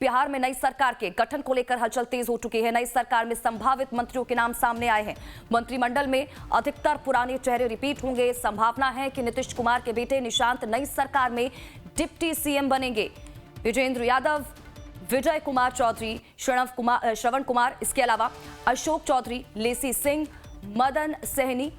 बिहार में नई सरकार के गठन को लेकर हलचल तेज हो चुकी है। नई सरकार में संभावित मंत्रियों के नाम सामने आए हैं। मंत्रिमंडल में अधिकतर पुराने चेहरे रिपीट होंगे। संभावना है कि नीतीश कुमार के बेटे निशांत नई सरकार में डिप्टी सीएम बनेंगे। विजेंद्र यादव, विजय कुमार चौधरी, श्रवण कुमार, इसके अलावा अशोक चौधरी, लेसी सिंह, मदन सहनी,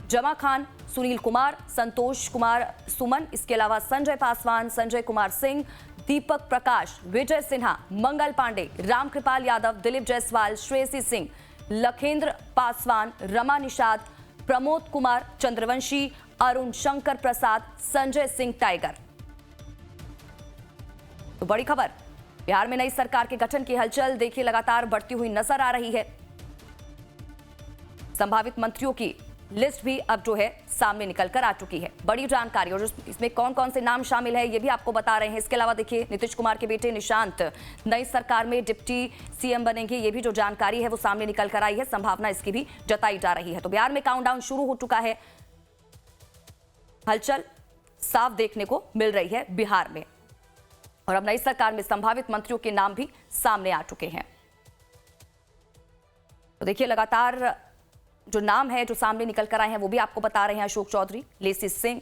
जमा खान, सुनील कुमार, संतोष कुमार सुमन, इसके अलावा संजय पासवान, संजय कुमार सिंह, दीपक प्रकाश, विजय सिन्हा, मंगल पांडे, रामकृपाल यादव, दिलीप जायसवाल, श्रेयसी सिंह, लखेंद्र पासवान, रमा निषाद, प्रमोद कुमार चंद्रवंशी, अरुण शंकर प्रसाद, संजय सिंह टाइगर। तो बड़ी खबर, बिहार में नई सरकार के गठन की हलचल देखिए लगातार बढ़ती हुई नजर आ रही है। संभावित मंत्रियों की लिस्ट भी अब जो है सामने निकलकर आ चुकी है। बड़ी जानकारी, और इसमें कौन कौन से नाम शामिल है ये भी आपको बता रहे हैं। इसके अलावा देखिए नीतीश कुमार के बेटे निशांत नई सरकार में डिप्टी सीएम बनेंगे, ये भी जो जानकारी है वो सामने निकल कर आई है। संभावना इसकी भी जताई जा रही है। तो बिहार में काउंटडाउन शुरू हो चुका है। हलचल साफ देखने को मिल रही है बिहार में, और अब नई सरकार में संभावित मंत्रियों के नाम भी सामने आ चुके हैं। तो देखिए लगातार जो नाम है जो सामने निकल कर आए हैं वो भी आपको बता रहे हैं। अशोक चौधरी, लेसी सिंह,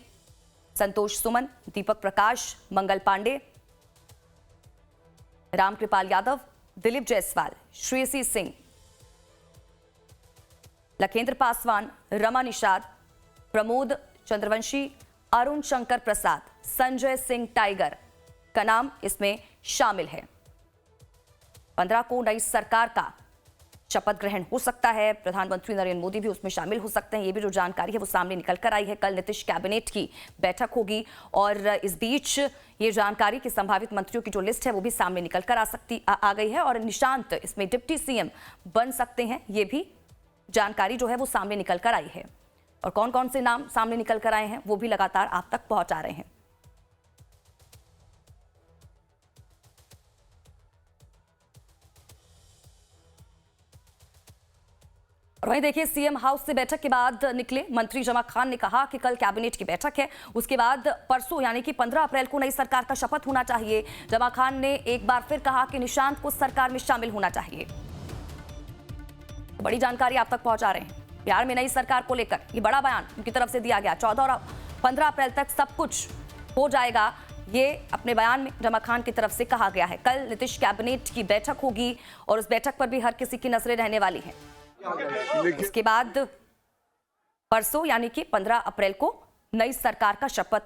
संतोष सुमन, दीपक प्रकाश, मंगल पांडे, रामकृपाल यादव, दिलीप जायसवाल, श्रेयसी सिंह, लखेंद्र पासवान, रमा निषाद, प्रमोद चंद्रवंशी, अरुण शंकर प्रसाद, संजय सिंह टाइगर का नाम इसमें शामिल है। 15 को नई सरकार का शपथ ग्रहण हो सकता है। प्रधानमंत्री नरेंद्र मोदी भी उसमें शामिल हो सकते हैं। ये भी जो जानकारी है वो सामने निकल कर आई है। कल नीतीश कैबिनेट की बैठक होगी, और इस बीच ये जानकारी कि संभावित मंत्रियों की जो लिस्ट है वो भी सामने निकल कर आ गई है, और निशांत इसमें डिप्टी सीएम बन सकते हैं। ये भी जानकारी जो है वो सामने निकल कर आई है, और कौन कौन से नाम सामने निकल कर आए हैं वो भी लगातार आप तक पहुंचा रहे हैं। और वहीं देखिए सीएम हाउस से बैठक के बाद निकले मंत्री जमा खान ने कहा कि कल कैबिनेट की बैठक है, उसके बाद परसों यानी कि 15 अप्रैल को नई सरकार का शपथ होना चाहिए। जमा खान ने एक बार फिर कहा कि निशांत को सरकार में शामिल होना चाहिए। बड़ी जानकारी आप तक पहुंचा रहे हैं। बिहार में नई सरकार को लेकर ये बड़ा बयान उनकी तरफ से दिया गया। 14 और 15 अप्रैल तक सब कुछ हो जाएगा, ये अपने बयान में जमा खान की तरफ से कहा गया है। कल नीतीश कैबिनेट की बैठक होगी, और उस बैठक पर भी हर किसी की नजरें रहने वाली हैं। इसके बाद परसों यानी कि 15 अप्रैल को नई सरकार का शपथ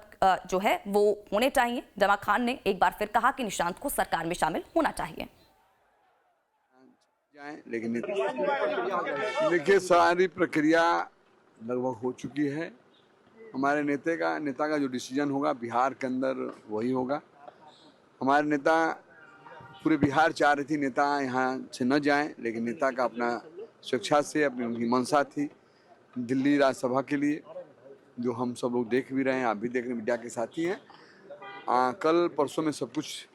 जो है वो होने चाहिए। जमा खान ने एक बार फिर कहा कि निशांत को सरकार में शामिल होना चाहिए। लेकिन देखिए सारी प्रक्रिया लगभग हो चुकी है। हमारे नेता का जो डिसीजन होगा बिहार के अंदर वही होगा। हमारे नेता पूरे बिहार चाह रही थी नेता यहाँ से न जाएं, लेकिन नेता का अपना स्वेच्छा से अपनी उनकी मंशा थी दिल्ली राज्यसभा के लिए, जो हम सब लोग देख भी रहे हैं, आप भी देख रहे हैं, मीडिया के साथी हैं। कल परसों में सब कुछ,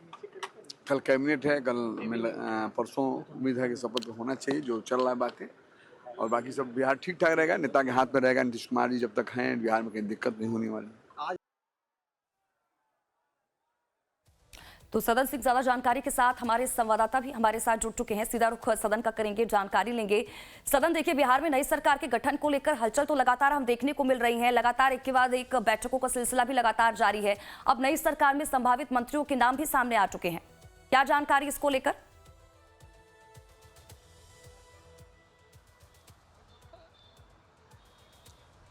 कल कैबिनेट है, कल परसों उम्मीद है कि शपथ होना चाहिए जो चल रहा है बातें, और बाकी सब बिहार ठीक ठाक रहेगा। नेता के हाथ में रहेगा। नीतीश कुमार जी जब तक हैं बिहार में कहीं दिक्कत नहीं होने वाली। तो सदन से ज्यादा जानकारी के साथ हमारे संवाददाता भी हमारे साथ जुड़ चुके हैं। सीधा रुख सदन का करेंगे, जानकारी लेंगे। सदन देखिए बिहार में नई सरकार के गठन को लेकर हलचल तो लगातार हम देखने को मिल रही है। लगातार एक के बाद एक बैठकों का सिलसिला भी लगातार जारी है। अब नई सरकार में संभावित मंत्रियों के नाम भी सामने आ चुके हैं। क्या जानकारी इसको लेकर?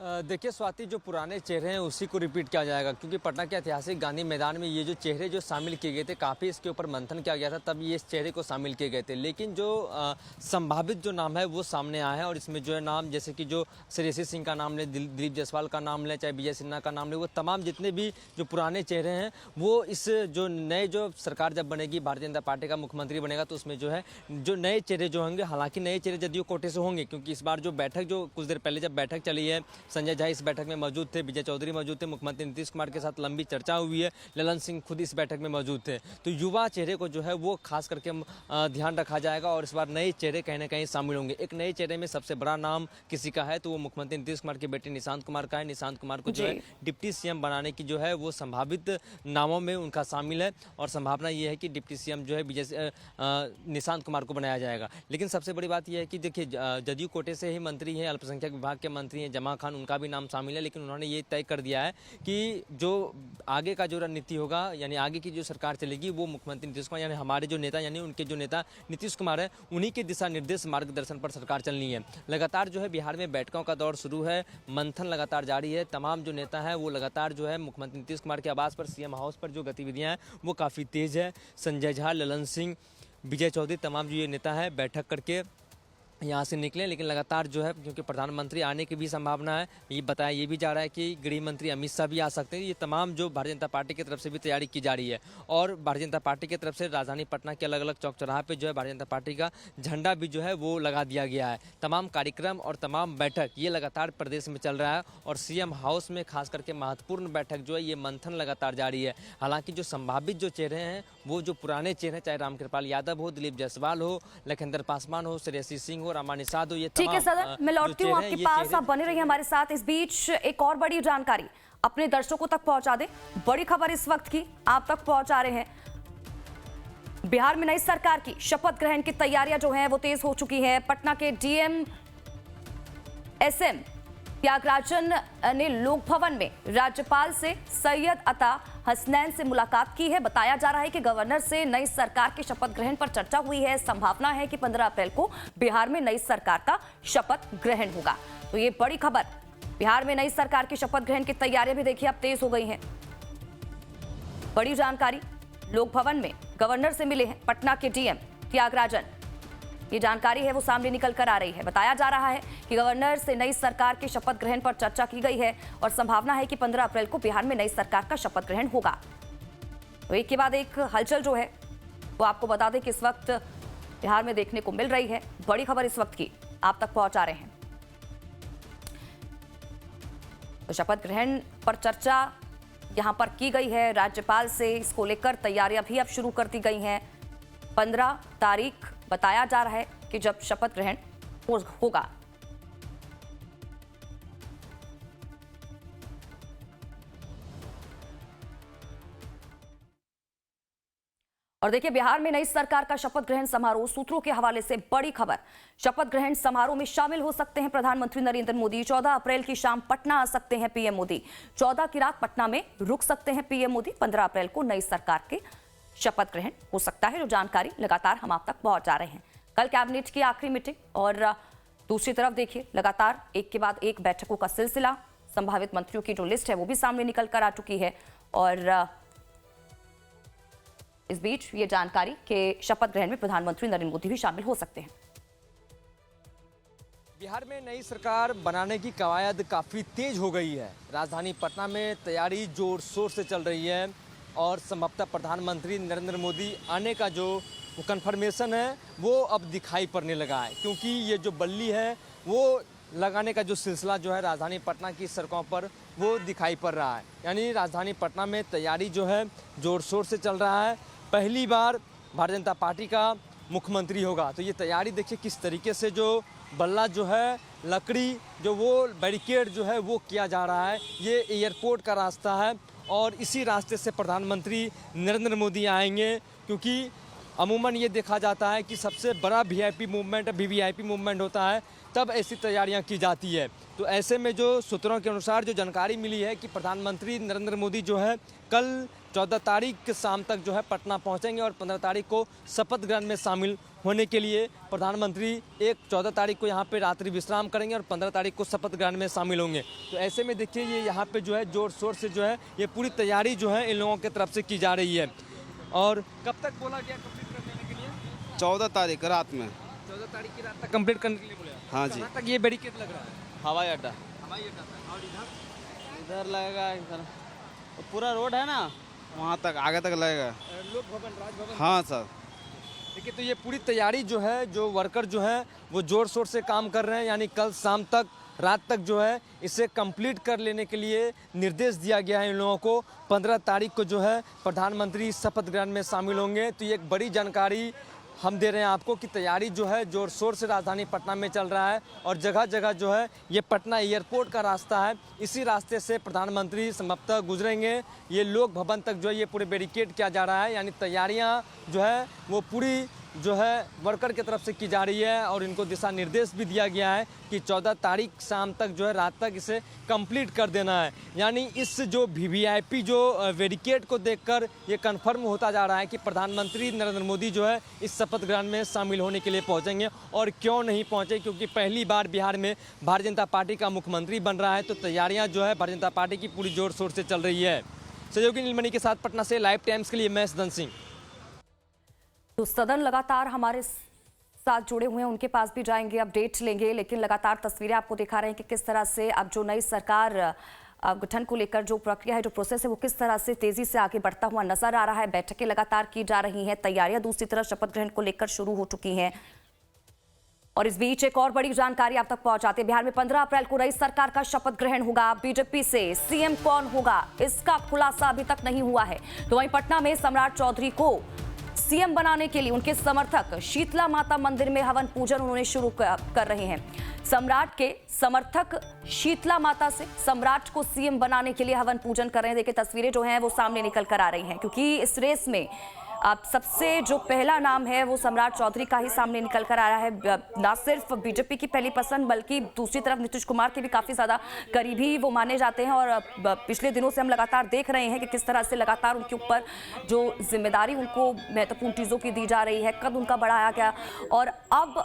देखिए स्वाति, जो पुराने चेहरे हैं उसी को रिपीट किया जाएगा, क्योंकि पटना के ऐतिहासिक गांधी मैदान में ये जो चेहरे जो शामिल किए गए थे, काफ़ी इसके ऊपर मंथन किया गया था, तब ये इस चेहरे को शामिल किए गए थे। लेकिन जो संभावित जो नाम है वो सामने आया है, और इसमें जो है नाम जैसे कि जो श्रेयसी सिंह का नाम ले, दिलीप जायसवाल का नाम ले, चाहे विजय सिन्हा का नाम ले, वो तमाम जितने भी जो पुराने चेहरे हैं वो इस जो नए जो सरकार जब बनेगी, भारतीय जनता पार्टी का मुख्यमंत्री बनेगा, तो उसमें जो है जो नए चेहरे जो होंगे, हालांकि नए चेहरे जदयू कोटे से होंगे, क्योंकि इस बार जो बैठक जो कुछ देर पहले जब बैठक चली है संजय झा इस बैठक में मौजूद थे, विजय चौधरी मौजूद थे, मुख्यमंत्री नीतीश कुमार के साथ लंबी चर्चा हुई है, ललन सिंह खुद इस बैठक में मौजूद थे। तो युवा चेहरे को जो है वो खास करके ध्यान रखा जाएगा और इस बार नए चेहरे कहीं ना कहीं शामिल होंगे। एक नए चेहरे में सबसे बड़ा नाम किसी का है तो वो मुख्यमंत्री नीतीश कुमार के बेटे निशांत कुमार का है। निशांत कुमार को जो है डिप्टी सीएम बनाने की जो है वो संभावित नामों में उनका शामिल है और संभावना ये है कि डिप्टी सीएम जो है निशांत कुमार को बनाया जाएगा। लेकिन सबसे बड़ी बात यह है कि देखिए जदयू कोटे से ही मंत्री हैं, अल्पसंख्यक विभाग के मंत्री हैं जमा खान, उनका भी नाम शामिल है। लेकिन उन्होंने ये तय कर दिया है कि जो आगे का जो रणनीति होगा यानी आगे की जो सरकार चलेगी वो मुख्यमंत्री नीतीश कुमार यानी हमारे जो नेता यानी उनके जो नेता नीतीश कुमार है उन्हीं के दिशा निर्देश मार्गदर्शन पर सरकार चलनी है। लगातार जो है बिहार में बैठकों का दौर शुरू है, मंथन लगातार जारी है। तमाम जो नेता हैं वो लगातार जो है मुख्यमंत्री नीतीश कुमार के आवास पर सीएम हाउस पर जो गतिविधियां हैं वो काफ़ी तेज़ है। संजय झा, ललन सिंह, विजय चौधरी तमाम जो ये नेता है बैठक करके यहाँ से निकले। लेकिन लगातार जो है क्योंकि प्रधानमंत्री आने की भी संभावना है, ये बताया ये भी जा रहा है कि गृह मंत्री अमित शाह भी आ सकते हैं। ये तमाम जो भारतीय जनता पार्टी की तरफ से भी तैयारी की जा रही है और भारतीय जनता पार्टी की तरफ से राजधानी पटना के अलग अलग चौक चौराहे पे जो है भारतीय जनता पार्टी का झंडा भी जो है वो लगा दिया गया है। तमाम कार्यक्रम और तमाम बैठक ये लगातार प्रदेश में चल रहा है और सीएम हाउस में खास करके महत्वपूर्ण बैठक जो है ये मंथन लगातार जारी है। हालांकि जो संभावित जो चेहरे हैं वो जो पुराने चेहरे चाहे रामकृपाल यादव हो, दिलीप जायसवाल हो, लखिंदर पासवान हो, श्रेयसी सिंह हो, रामा निषाद हो, ये ठीक है सदन, मैं लौटती हूँ आपके पास, आप बने रहिए हमारे साथ। इस बीच एक और बड़ी जानकारी अपने दर्शकों तक पहुंचा दें। बड़ी खबर इस वक्त की आप तक पहुंचा रहे हैं। बिहार में नई सरकार की शपथ ग्रहण की तैयारियां जो हैं वो तेज हो चुकी है। पटना के डीएम एसएम त्यागराजन ने लोक भवन में राज्यपाल से सैयद अता हसनैन से मुलाकात की है। बताया जा रहा है कि गवर्नर से नई सरकार के शपथ ग्रहण पर चर्चा हुई है। संभावना है कि 15 अप्रैल को बिहार में नई सरकार का शपथ ग्रहण होगा। तो ये बड़ी खबर, बिहार में नई सरकार की शपथ ग्रहण की तैयारियां भी देखिए अब तेज हो गई हैं। बड़ी जानकारी, लोक भवन में गवर्नर से मिले हैं पटना के डीएम त्यागराजन। ये जानकारी है वो सामने निकल कर आ रही है। बताया जा रहा है कि गवर्नर से नई सरकार के शपथ ग्रहण पर चर्चा की गई है और संभावना है कि 15 अप्रैल को बिहार में नई सरकार का शपथ ग्रहण होगा। तो एक के बाद एक हलचल जो है वो आपको बता दें कि इस वक्त बिहार में देखने को मिल रही है। बड़ी खबर इस वक्त की आप तक पहुंचा रहे हैं। तो शपथ ग्रहण पर चर्चा यहां पर की गई है राज्यपाल से, इसको लेकर तैयारियां भी अब शुरू कर दी गई हैं। 15 तारीख बताया जा रहा है कि जब शपथ ग्रहण होगा। और देखिए बिहार में नई सरकार का शपथ ग्रहण समारोह, सूत्रों के हवाले से बड़ी खबर। शपथ ग्रहण समारोह में शामिल हो सकते हैं प्रधानमंत्री नरेंद्र मोदी। 14 अप्रैल की शाम पटना आ सकते हैं पीएम मोदी। 14 की रात पटना में रुक सकते हैं पीएम मोदी। 15 अप्रैल को नई सरकार के शपथ ग्रहण हो सकता है। जो जानकारी लगातार हम आप तक पहुंचा रहे हैं। कल कैबिनेट की आखिरी मीटिंग और दूसरी तरफ देखिए लगातार एक के बाद एक बैठकों का सिलसिला। संभावित मंत्रियों की जो लिस्ट है वो भी सामने निकल कर आ चुकी है और इस बीच ये जानकारी कि शपथ ग्रहण में प्रधानमंत्री नरेंद्र मोदी भी शामिल हो सकते हैं। बिहार में नई सरकार बनाने की कवायद काफ़ी तेज हो गई है। राजधानी पटना में तैयारी जोर शोर से चल रही है और संभवतः प्रधानमंत्री नरेंद्र मोदी आने का जो कन्फर्मेशन है वो अब दिखाई पड़ने लगा है, क्योंकि ये जो बल्ली है वो लगाने का जो सिलसिला जो है राजधानी पटना की सड़कों पर वो दिखाई पड़ रहा है। यानी राजधानी पटना में तैयारी जो है जोर शोर से चल रहा है। पहली बार भारतीय जनता पार्टी का मुख्यमंत्री होगा, तो ये तैयारी देखिए किस तरीके से जो बल्ला जो है, लकड़ी जो वो बैरिकेड जो है वो किया जा रहा है। ये एयरपोर्ट का रास्ता है और इसी रास्ते से प्रधानमंत्री नरेंद्र मोदी आएंगे, क्योंकि अमूमन ये देखा जाता है कि सबसे बड़ा वीआईपी मूवमेंट वीवीआईपी मूवमेंट होता है तब ऐसी तैयारियां की जाती है। तो ऐसे में जो सूत्रों के अनुसार जो जानकारी मिली है कि प्रधानमंत्री नरेंद्र मोदी जो है कल 14 तारीख के शाम तक जो है पटना पहुंचेंगे और 15 तारीख को शपथ ग्रहण में शामिल होने के लिए प्रधानमंत्री 14 तारीख को यहाँ पे रात्रि विश्राम करेंगे और 15 तारीख को शपथ ग्रहण में शामिल होंगे। तो ऐसे में देखिए ये यहाँ पे जो है जोर शोर से जो है ये पूरी तैयारी जो है इन लोगों की तरफ से की जा रही है। और कब तक बोला गया कंप्लीट कर देने के लिए? 14 तारीख रात में। 14 तारीख की रात तक कंप्लीट करने के लिए बोला? हाँ जी। कहाँ तक ये बैरिकेड लग रहा है? हवाई अड्डा हवाई अड्डा तक। और इधर लगेगा, इधर पूरा रोड है ना, वहाँ तक आगे तक लगेगा। लोक भवन, राजभवन। हाँ सर। देखिए तो ये पूरी तैयारी जो है, जो वर्कर जो है वो जोर शोर से काम कर रहे हैं। यानी कल शाम तक रात तक जो है इसे कंप्लीट कर लेने के लिए निर्देश दिया गया है इन लोगों को। 15 तारीख को जो है प्रधानमंत्री शपथ ग्रहण में शामिल होंगे। तो ये एक बड़ी जानकारी हम दे रहे हैं आपको कि तैयारी जो है जोर शोर से राजधानी पटना में चल रहा है और जगह जगह जो है ये पटना एयरपोर्ट का रास्ता है, इसी रास्ते से प्रधानमंत्री संभवतः गुजरेंगे। ये लोक भवन तक जो है ये पूरे बैरिकेड किया जा रहा है, यानी तैयारियां जो है वो पूरी जो है वर्कर की तरफ से की जा रही है और इनको दिशा निर्देश भी दिया गया है कि 14 तारीख शाम तक जो है रात तक इसे कंप्लीट कर देना है। यानी इस जो वीवीआईपी जो बैरिकेड को देखकर ये कंफर्म होता जा रहा है कि प्रधानमंत्री नरेंद्र मोदी जो है इस शपथ ग्रहण में शामिल होने के लिए पहुंचेंगे। और क्यों नहीं पहुंचे, क्योंकि पहली बार बिहार में भारतीय जनता पार्टी का मुख्यमंत्री बन रहा है, तो तैयारियाँ जो है भारतीय जनता पार्टी की पूरी जोर शोर से चल रही है। सहयोगी नीलमणि के साथ पटना से लाइव टाइम्स के लिए मैं सदन सिंह। तो सदन लगातार हमारे साथ जुड़े हुए हैं, उनके पास भी जाएंगे, अपडेट लेंगे, लेकिन लगातार तस्वीरें आपको दिखा रहे हैं कि किस तरह से अब जो नई सरकार गठन को लेकर जो प्रक्रिया है, जो प्रोसेस है, वो किस तरह से तेजी से आगे बढ़ता हुआ नजर आ रहा है। बैठकें लगातार की जा रही हैं, तैयारियां दूसरी तरफ शपथ ग्रहण को लेकर शुरू हो चुकी हैं। और इस बीच एक और बड़ी जानकारी आप तक पहुंचाते हैं। बिहार में 15 अप्रैल को नई सरकार का शपथ ग्रहण होगा। बीजेपी से सीएम कौन होगा, इसका खुलासा अभी तक नहीं हुआ है। तो वहीं पटना में सम्राट चौधरी को सीएम बनाने के लिए उनके समर्थक शीतला माता मंदिर में हवन पूजन उन्होंने शुरू कर रहे हैं। सम्राट के समर्थक शीतला माता से सम्राट को सीएम बनाने के लिए हवन पूजन कर रहे हैं। देखिए तस्वीरें जो हैं वो सामने निकल कर आ रही हैं, क्योंकि इस रेस में अब सबसे जो पहला नाम है वो सम्राट चौधरी का ही सामने निकल कर आ रहा है। ना सिर्फ बीजेपी की पहली पसंद, बल्कि दूसरी तरफ नीतीश कुमार के भी काफी ज्यादा करीबी वो माने जाते हैं। और पिछले दिनों से हम लगातार देख रहे हैं कि किस तरह से लगातार उनके ऊपर जो जिम्मेदारी उनको महत्वपूर्ण चीजों की दी जा रही है, कद उनका बढ़ाया गया। और अब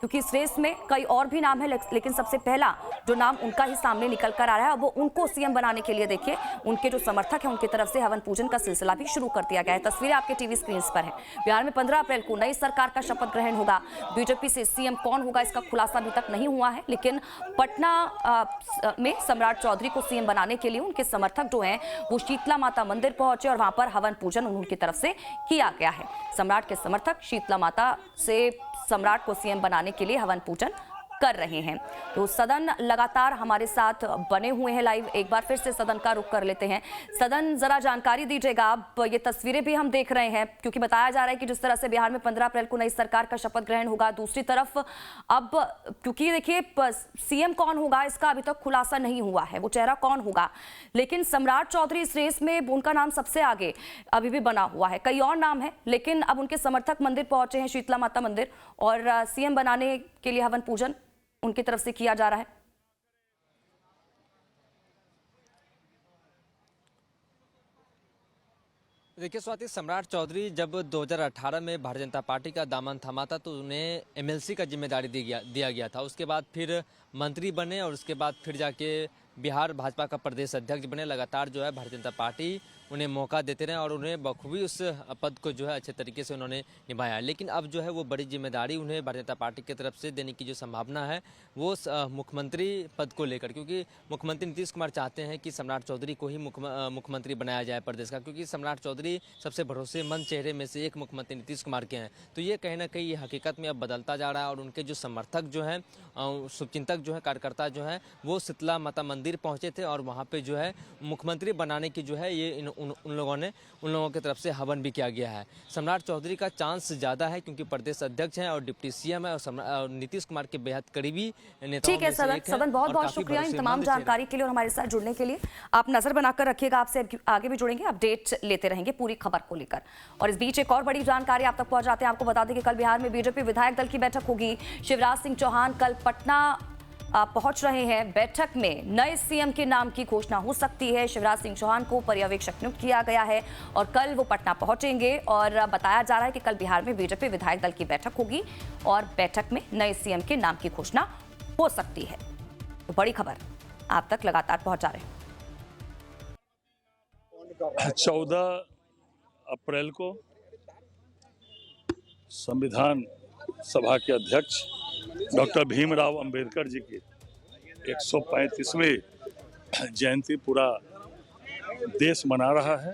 क्योंकि इस रेस में कई और भी नाम है, लेकिन सबसे पहला जो नाम उनका ही सामने निकल कर आ रहा है, अब वो उनको सीएम बनाने के लिए देखिए उनके जो समर्थक हैं उनकी तरफ से हवन पूजन का सिलसिला भी शुरू कर दिया गया है। तस्वीरें आपके टीवी स्क्रीन पर है। बिहार में 15 अप्रैल को नई सरकार का शपथ ग्रहण होगा। बीजेपी से सीएम कौन होगा इसका खुलासा अभी तक नहीं हुआ है, लेकिन पटना में सम्राट चौधरी को सीएम बनाने के लिए उनके समर्थक जो हैं वो शीतला माता मंदिर पहुंचे और वहां पर हवन पूजन उनकी तरफ से किया गया है। सम्राट के समर्थक शीतला माता से सम्राट को सीएम बनाने के लिए हवन पूजन कर रहे हैं। तो सदन लगातार हमारे साथ बने हुए हैं लाइव। एक बार फिर से सदन का रुख कर लेते हैं। सदन जरा जानकारी दीजिएगा, अब ये तस्वीरें भी हम देख रहे हैं, क्योंकि बताया जा रहा है कि जिस तरह से बिहार में 15 अप्रैल को नई सरकार का शपथ ग्रहण होगा, दूसरी तरफ अब क्योंकि देखिए सीएम कौन होगा इसका अभी तक खुलासा नहीं हुआ है, वो चेहरा कौन होगा, लेकिन सम्राट चौधरी इस रेस में उनका नाम सबसे आगे अभी भी बना हुआ है। कई और नाम है, लेकिन अब उनके समर्थक मंदिर पहुंचे हैं, शीतला माता मंदिर, और सीएम बनाने के लिए हवन पूजन उनकी तरफ से किया जा रहा है। देखिए स्वाति, सम्राट चौधरी जब 2018 में भारतीय जनता पार्टी का दामन थामा था तो उन्हें एमएलसी का जिम्मेदारी दिया गया था। उसके बाद फिर मंत्री बने और उसके बाद फिर जाके बिहार भाजपा का प्रदेश अध्यक्ष बने। लगातार जो है भारतीय जनता पार्टी उन्हें मौका देते रहे और उन्हें बखूबी उस पद को जो है अच्छे तरीके से उन्होंने निभाया। लेकिन अब जो है वो बड़ी जिम्मेदारी उन्हें भारतीय जनता पार्टी की तरफ से देने की जो संभावना है वो मुख्यमंत्री पद को लेकर, क्योंकि मुख्यमंत्री नीतीश कुमार चाहते हैं कि सम्राट चौधरी को ही मुख्यमंत्री बनाया जाए प्रदेश का, क्योंकि सम्राट चौधरी सबसे भरोसेमंद चेहरे में से एक मुख्यमंत्री नीतीश कुमार के हैं। तो ये कहीं ना कहीं ये हकीकत में अब बदलता जा रहा है और उनके जो समर्थक जो हैं, शुभचिंतक जो हैं, कार्यकर्ता जो हैं, वो शीतला माता मंदिर पहुंचे थे और वहाँ पे जो है मुख्यमंत्री बनाने की जो है ये उन लोगों की तरफ से हवन भी किया गया है। सम्राट चौधरी का चांस ज़्यादा है क्योंकि प्रदेश अध्यक्ष हैं और डिप्टी सीएम है और नीतीश कुमार के बेहद करीबी नेताओं ठीक है सदन, बहुत बहुत शुक्रिया इन तमाम जानकारी के लिए और हमारे साथ जुड़ने के लिए। आप नजर बनाकर रखिएगा, आपसे आगे भी जुड़ेंगे, अपडेट लेते रहेंगे पूरी खबर को लेकर। और इस बीच एक और बड़ी जानकारी आप तक पहुंचाते हैं। आपको बता दें कि कल बिहार में बीजेपी विधायक दल की बैठक होगी। शिवराज सिंह चौहान कल पटना पहुंच रहे हैं। बैठक में नए सीएम के नाम की घोषणा हो सकती है। शिवराज सिंह चौहान को पर्यवेक्षक नियुक्त किया गया है और कल वो पटना पहुंचेंगे और बताया जा रहा है कि कल बिहार में बीजेपी विधायक दल की बैठक होगी और बैठक में नए सीएम के नाम की घोषणा हो सकती है। तो बड़ी खबर आप तक लगातार पहुंचा रहे हैं। 14 अप्रैल को संविधान सभा के अध्यक्ष डॉक्टर भीमराव अंबेडकर जी की 135वीं जयंती पूरा देश मना रहा है।